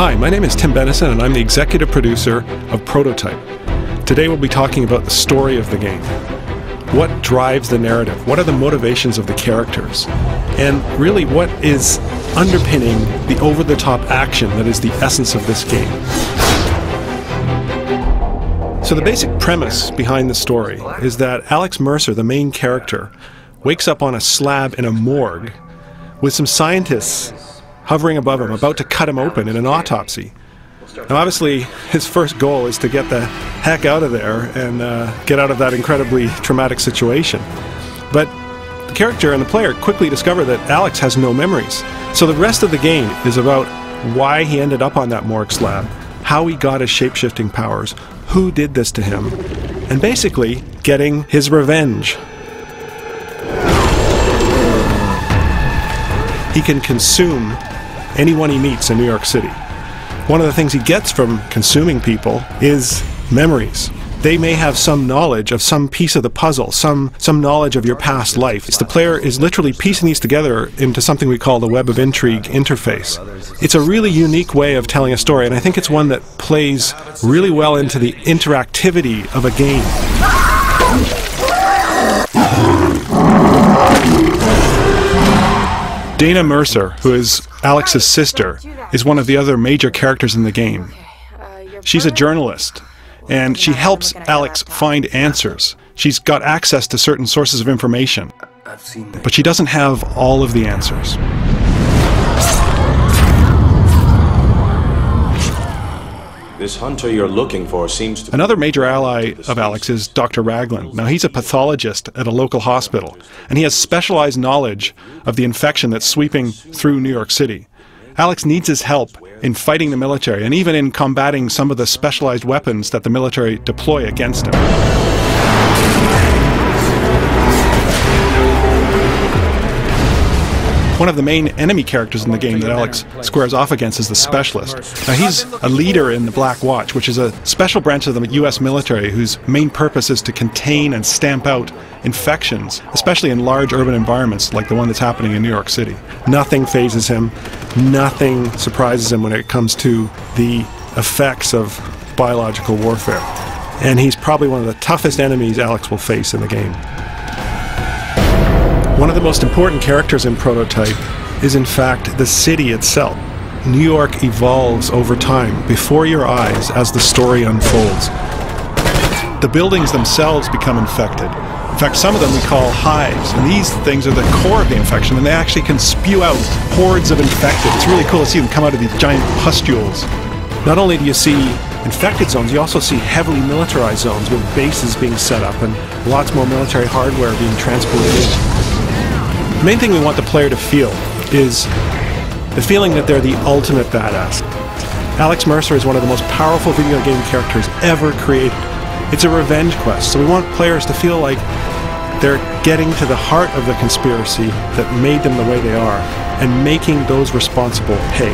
Hi, my name is Tim Benison and I'm the executive producer of Prototype. Today we'll be talking about the story of the game. What drives the narrative? What are the motivations of the characters? And really, what is underpinning the over-the-top action that is the essence of this game? So the basic premise behind the story is that Alex Mercer, the main character, wakes up on a slab in a morgue with some scientists hovering above him, about to cut him open in an autopsy. Now obviously his first goal is to get the heck out of there and get out of that incredibly traumatic situation. But the character and the player quickly discover that Alex has no memories. So the rest of the game is about why he ended up on that morgue slab, how he got his shape-shifting powers, who did this to him, and basically getting his revenge. He can consume anyone he meets in New York City. One of the things he gets from consuming people is memories. They may have some knowledge of some piece of the puzzle, some knowledge of your past life. The player is literally piecing these together into something we call the Web of Intrigue interface. It's a really unique way of telling a story, and I think it's one that plays really well into the interactivity of a game. Dana Mercer, who is Alex's sister, is one of the other major characters in the game. She's a journalist, and she helps Alex find answers. She's got access to certain sources of information, but she doesn't have all of the answers. This hunter you're looking for seems to... Another major ally of Alex is Dr. Ragland. Now he's a pathologist at a local hospital, and he has specialized knowledge of the infection that's sweeping through New York City. Alex needs his help in fighting the military, and even in combating some of the specialized weapons that the military deploy against him. One of the main enemy characters in the game that Alex squares off against is the Specialist. Now he's a leader in the Black Watch, which is a special branch of the US military whose main purpose is to contain and stamp out infections, especially in large urban environments like the one that's happening in New York City. Nothing phases him, nothing surprises him when it comes to the effects of biological warfare. And he's probably one of the toughest enemies Alex will face in the game. One of the most important characters in Prototype is in fact the city itself. New York evolves over time before your eyes as the story unfolds. The buildings themselves become infected. In fact, some of them we call hives, and these things are the core of the infection, and they actually can spew out hordes of infected. It's really cool to see them come out of these giant pustules. Not only do you see infected zones, you also see heavily militarized zones with bases being set up and lots more military hardware being transported in. The main thing we want the player to feel is the feeling that they're the ultimate badass. Alex Mercer is one of the most powerful video game characters ever created. It's a revenge quest, so we want players to feel like they're getting to the heart of the conspiracy that made them the way they are and making those responsible pay.